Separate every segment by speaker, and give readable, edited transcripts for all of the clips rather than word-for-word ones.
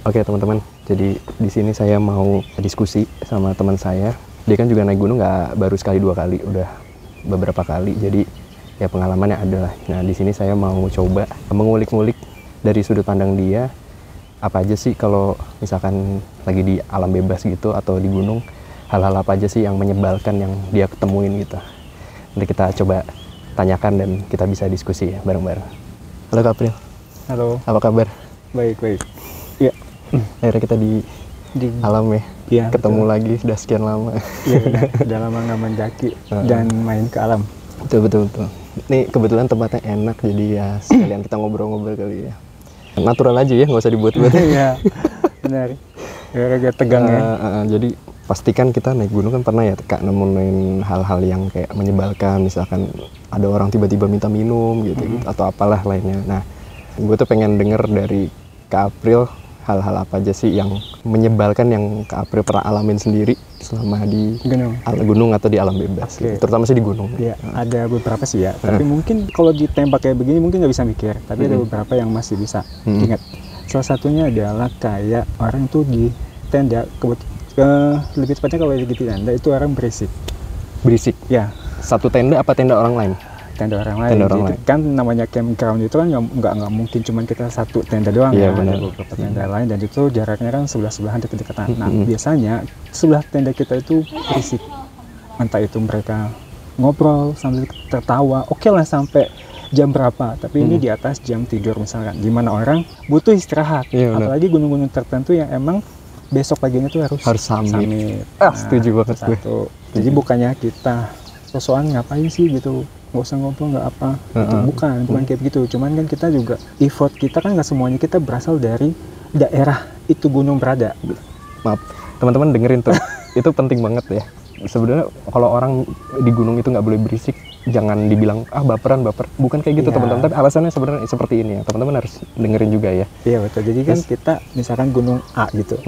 Speaker 1: Oke teman-teman, jadi di sini saya mau diskusi sama teman saya. Dia kan juga naik gunung nggak baru sekali dua kali, udah beberapa kali. Jadi ya pengalamannya adalah. Nah di sini saya mau coba mengulik-ngulik dari sudut pandang dia. Apa aja sih kalau misalkan lagi di alam bebas gitu atau di gunung, hal-hal apa aja sih yang menyebalkan yang dia ketemuin gitu. Nanti kita coba tanyakan dan kita bisa diskusi ya bareng-bareng. Halo Kak April.
Speaker 2: Halo.
Speaker 1: Apa kabar?
Speaker 2: Baik. Iya.
Speaker 1: Akhirnya kita di alam ya.
Speaker 2: Iya,
Speaker 1: Ketemu
Speaker 2: betul.
Speaker 1: lagi, sudah sekian lama.
Speaker 2: Iya, udah lama nggak mendaki dan main ke alam.
Speaker 1: Betul. Ini kebetulan tempatnya enak, jadi ya sekalian kita ngobrol-ngobrol kali ya. Natural aja ya, nggak usah dibuat-buat.
Speaker 2: Iya, benar. Agak tegang ya.
Speaker 1: Jadi pastikan kita naik gunung kan pernah ya Kak nemuin hal-hal yang kayak menyebalkan, misalkan ada orang tiba-tiba minta minum gitu, atau apalah lainnya. Nah, gue tuh pengen denger dari Kak April hal-hal apa aja sih yang menyebalkan yang Kak April pernah alamin sendiri selama di gunung atau di alam bebas, gitu. Terutama sih di gunung.
Speaker 2: Iya, ada beberapa sih ya. Tapi mungkin kalau ditembak kayak begini mungkin nggak bisa mikir. Tapi ada beberapa yang masih bisa ingat. Salah satunya adalah kayak orang tuh di tenda, lebih tepatnya kalau di tenda itu orang berisik.
Speaker 1: Berisik?
Speaker 2: Ya.
Speaker 1: Satu tenda apa tenda orang lain?
Speaker 2: Tenda orang lain. Kan namanya campground itu kan nggak mungkin cuma kita satu tenda doang, ya. Ada beberapa tenda lain dan itu jaraknya kan sebelah-sebelahan deket-deketan. Nah biasanya sebelah tenda kita itu berisik. Entah itu mereka ngobrol sambil tertawa, oke lah sampai jam berapa. Tapi ini di atas jam tidur misalkan, dimana orang butuh istirahat. Apalagi gunung-gunung tertentu yang emang besok paginya tuh harus summit.
Speaker 1: Setuju banget gue.
Speaker 2: Jadi bukannya kita sosokan ngapain sih gitu, nggak usah ngobrol nggak apa gitu. bukan kayak begitu, cuman kan kita juga effort kita kan nggak semuanya kita berasal dari daerah itu gunung berada.
Speaker 1: Maaf teman-teman dengerin tuh. Itu penting banget ya sebenarnya. Kalau orang di gunung itu nggak boleh berisik, jangan dibilang baper, bukan kayak gitu teman-teman. Tapi alasannya sebenarnya seperti ini ya, teman-teman harus dengerin juga ya.
Speaker 2: Iya betul. Jadi kan kita misalkan gunung A gitu,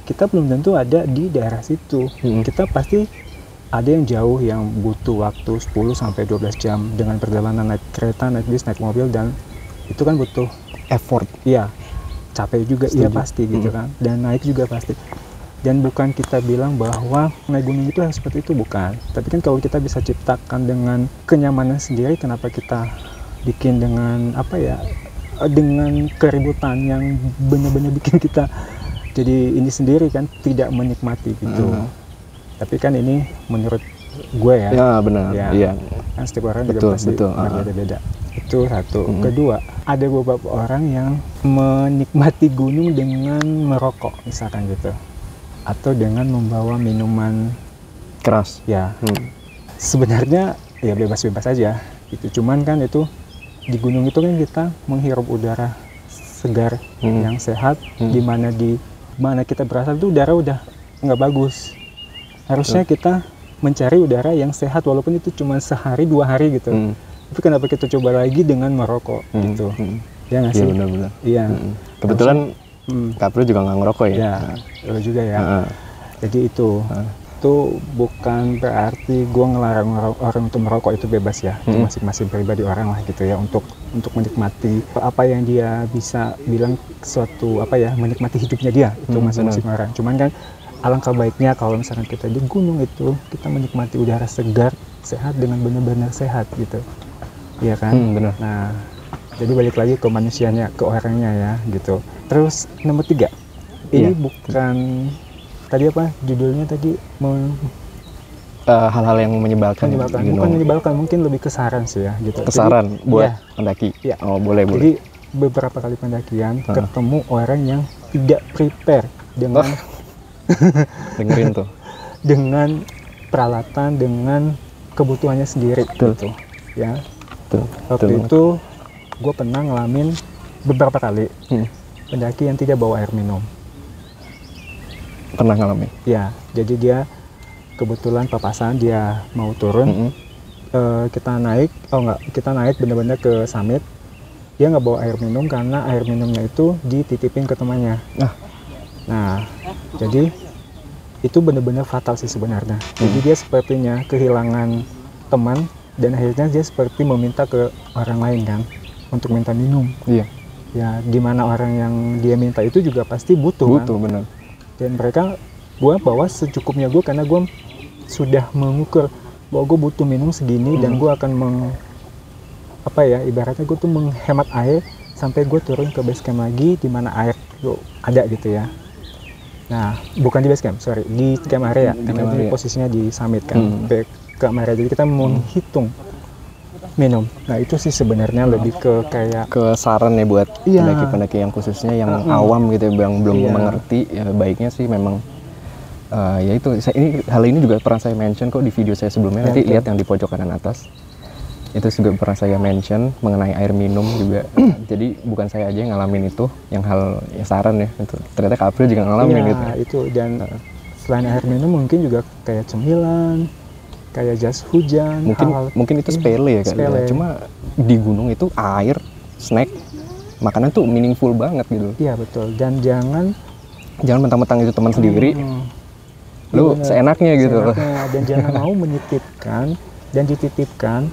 Speaker 2: kita belum tentu ada di daerah situ. Kita pasti ada yang jauh yang butuh waktu 10-12 jam dengan perjalanan naik kereta, naik bis, naik mobil, dan itu kan butuh
Speaker 1: effort.
Speaker 2: Iya, capek juga. Iya pasti gitu kan, dan naik juga pasti. Dan bukan kita bilang bahwa naik gunung itu harus seperti itu, bukan. Tapi kan kalau kita bisa ciptakan dengan kenyamanan sendiri, kenapa kita bikin dengan dengan keributan yang benar-benar bikin kita jadi ini sendiri kan tidak menikmati gitu. Tapi kan ini menurut gue ya.
Speaker 1: Ya benar. Iya.
Speaker 2: Kan setiap orang juga pasti berbeda-beda. Itu satu. Kedua, ada beberapa orang yang menikmati gunung dengan merokok misalkan gitu, atau dengan membawa minuman
Speaker 1: keras.
Speaker 2: Ya. Sebenarnya ya bebas-bebas aja gitu. Cuman kan itu di gunung itu kan kita menghirup udara segar yang sehat, di mana kita berasal itu udara udah nggak bagus. Harusnya kita mencari udara yang sehat walaupun itu cuma sehari 2 hari gitu. Tapi kenapa kita coba lagi dengan merokok gitu? Ya nggak sih?
Speaker 1: Iya benar-benar.
Speaker 2: Iya.
Speaker 1: Kebetulan Kak April juga nggak ngerokok ya?
Speaker 2: Iya, lo juga ya. Jadi itu bukan berarti gue ngelarang orang untuk merokok, itu bebas ya. Itu masing-masing pribadi orang lah gitu ya, untuk menikmati apa yang dia bisa bilang suatu menikmati hidupnya dia, itu masing-masing orang. Cuman kan alangkah baiknya kalau misalkan kita di gunung itu kita menikmati udara segar, sehat dengan benar-benar sehat gitu, iya kan?
Speaker 1: Benar.
Speaker 2: Nah, jadi balik lagi ke manusianya, ke orangnya ya gitu. Terus nomor 3, ini bukan tadi apa judulnya tadi?
Speaker 1: Hal-hal yang menyebalkan.
Speaker 2: Bukan menyebalkan, mungkin lebih ke saran sih ya gitu.
Speaker 1: Kesaran buat pendaki.
Speaker 2: Iya.
Speaker 1: Oh boleh.
Speaker 2: Jadi beberapa kali pendakian ketemu orang yang tidak prepare dengan
Speaker 1: dengerin tuh,
Speaker 2: dengan peralatan, dengan kebutuhannya sendiri gitu ya. Waktu itu gue pernah ngalamin beberapa kali pendaki yang tidak bawa air minum.
Speaker 1: Pernah ngalamin?
Speaker 2: Ya, jadi dia kebetulan papasan, dia mau turun, kita naik benar-benar ke summit. Dia nggak bawa air minum karena air minumnya itu dititipin ke temannya. Nah, jadi itu benar-benar fatal sih sebenarnya. Jadi dia sepertinya kehilangan teman dan akhirnya dia seperti meminta ke orang lain kan untuk minta minum.
Speaker 1: Iya.
Speaker 2: Ya dimana orang yang dia minta itu juga pasti butuh kan.
Speaker 1: Benar.
Speaker 2: Dan mereka, gue bawa secukupnya gue karena gue sudah mengukur bahwa gue butuh minum segini dan gue akan ibaratnya gue tuh menghemat air sampai gue turun ke base camp lagi di mana air itu ada gitu ya. Nah, bukan di base camp, sorry, di camp area, karena ini posisinya di summit kan, camp area. Jadi kita menghitung minum. Nah, itu sih sebenarnya lebih ke kayak
Speaker 1: ke saran ya buat pendaki-pendaki yang khususnya yang awam gitu ya, yang belum mengerti. Ya, baiknya sih memang ya itu. Hal ini juga pernah saya mention kok di video saya sebelumnya. Nanti lihat yang di pojok kanan atas. Itu juga pernah saya mention mengenai air minum juga. Jadi bukan saya aja yang ngalamin itu, yang saran ya itu. Ternyata Kak April juga ngalamin
Speaker 2: itu. Dan selain air minum mungkin juga kayak cemilan, kayak jas hujan.
Speaker 1: Mungkin itu sepele ya Kak. Cuma di gunung itu air, snack, makanan tuh meaningful banget gitu.
Speaker 2: Iya betul. Dan jangan
Speaker 1: mentang-mentang itu teman sendiri. Lu seenaknya gitu.
Speaker 2: Dan jangan mau menitipkan dan dititipkan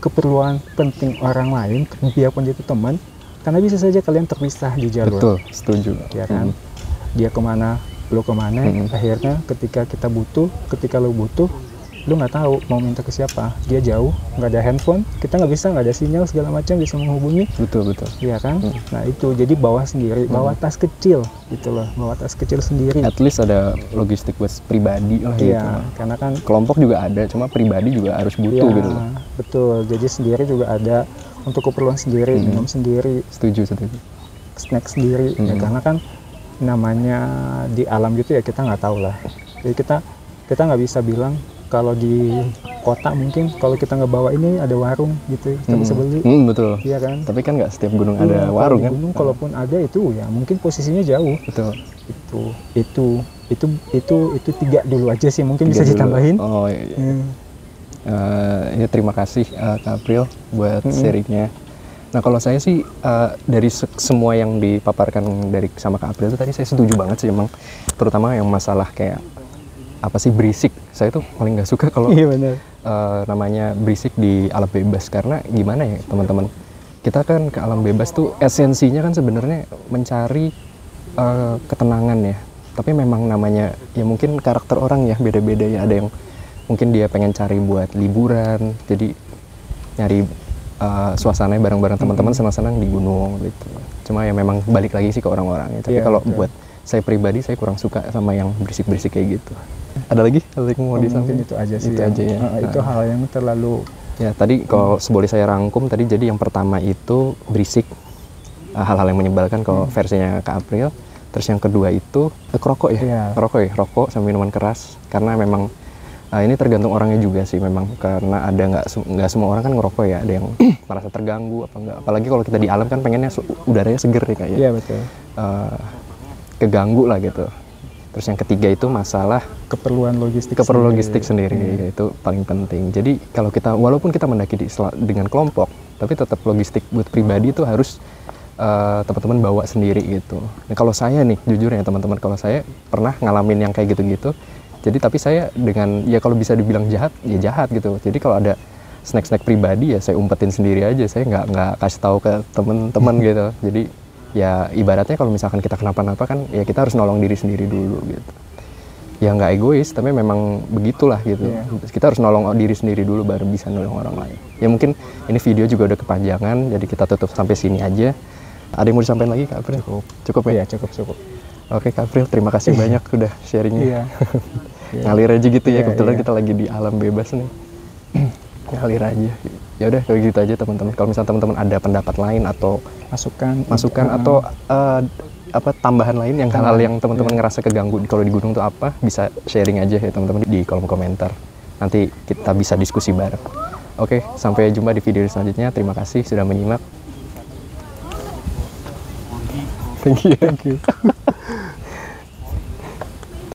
Speaker 2: keperluan penting orang lain, biarpun itu teman, karena bisa saja kalian terpisah di jalur.
Speaker 1: Betul, setuju.
Speaker 2: Ya kan? Dia kemana, lu kemana, akhirnya ketika lu butuh, lu nggak tahu mau minta ke siapa. Dia jauh, nggak ada handphone, kita nggak ada sinyal segala macam bisa menghubungi.
Speaker 1: Betul.
Speaker 2: Iya kan? Nah itu, jadi bawa sendiri, bawa tas kecil, gitu loh, bawa tas kecil sendiri.
Speaker 1: At least ada logistik buat pribadi lah gitu.
Speaker 2: Iya, karena kan
Speaker 1: kelompok juga ada, cuma pribadi juga harus butuh gitu loh.
Speaker 2: Betul, jadi sendiri juga ada untuk keperluan sendiri, minum sendiri.
Speaker 1: Setuju.
Speaker 2: Snack sendiri, ya karena kan namanya di alam gitu ya kita nggak tahu lah. Jadi kita nggak bisa bilang kalau di kota mungkin kalau kita nggak bawa ini ada warung gitu kita bisa beli.
Speaker 1: Betul.
Speaker 2: Iya kan?
Speaker 1: Tapi kan nggak setiap gunung ada warung kan?
Speaker 2: Gunung kalaupun ada itu ya mungkin posisinya jauh.
Speaker 1: Betul.
Speaker 2: Itu 3 dulu aja sih mungkin bisa ditambahin.
Speaker 1: Oh iya. Ya terima kasih Kak April buat sharingnya. Nah kalau saya sih dari semua yang dipaparkan sama Kak April itu tadi saya setuju banget sih emang, terutama yang masalah kayak apa sih berisik. Saya tuh paling nggak suka kalau namanya berisik di alam bebas, karena gimana ya teman-teman, kita kan ke alam bebas tuh esensinya kan sebenarnya mencari ketenangan ya. Tapi memang namanya ya mungkin karakter orang ya beda-beda ya, ada yang mungkin dia pengen cari buat liburan, jadi nyari suasananya bareng-bareng teman-teman senang-senang di gunung gitu. Cuma ya memang balik lagi sih ke orang-orangnya. Tapi kalau buat saya pribadi saya kurang suka sama yang berisik-berisik kayak gitu. Ada lagi yang mau disampaikan?
Speaker 2: Itu aja sih.
Speaker 1: Itu aja ya.
Speaker 2: Itu hal yang terlalu.
Speaker 1: Ya tadi kalau boleh saya rangkum tadi, jadi yang pertama itu berisik, hal-hal yang menyebalkan kalau versinya Kak April. Terus yang kedua itu rokok ya, rokok sama minuman keras, karena memang ini tergantung orangnya juga sih memang, karena ada nggak semua orang kan ngerokok ya, ada yang merasa terganggu apa enggak, apalagi kalau kita di alam kan pengennya udaranya seger nih kayak.
Speaker 2: Iya betul.
Speaker 1: Keganggu lah gitu. Terus yang ketiga itu masalah
Speaker 2: keperluan logistik
Speaker 1: sendiri. Itu paling penting. Jadi kalau kita walaupun kita mendaki dengan kelompok, tapi tetap logistik buat pribadi itu harus teman-teman bawa sendiri gitu. Nah, kalau saya nih jujur ya teman-teman, kalau saya pernah ngalamin yang kayak gitu-gitu. Jadi tapi saya dengan ya kalau bisa dibilang jahat ya jahat gitu. Jadi kalau ada snack-snack pribadi ya saya umpetin sendiri aja. Saya nggak kasih tahu ke teman-teman gitu. Jadi ya ibaratnya kalau misalkan kita kenapa-napa kan ya kita harus nolong diri sendiri dulu gitu. Ya nggak egois, tapi memang begitulah gitu. Kita harus nolong diri sendiri dulu baru bisa nolong orang lain. Ya mungkin ini video juga udah kepanjangan, jadi kita tutup sampai sini aja. Ada yang mau disampaikan lagi Kak April? Cukup ya?
Speaker 2: Iya cukup.
Speaker 1: Oke Kak April, terima kasih banyak udah sharingnya. Ngalir aja gitu ya, kebetulan kita lagi di alam bebas nih. Ngalir aja. Ya udah kalau gitu aja teman-teman. Kalau misalnya teman-teman ada pendapat lain atau masukan atau tambahan lain yang hal-hal yang teman-teman ngerasa keganggu kalau di gunung tuh apa, bisa sharing aja ya teman-teman di kolom komentar. Nanti kita bisa diskusi bareng. Oke, sampai jumpa di video selanjutnya. Terima kasih sudah menyimak. Thank you.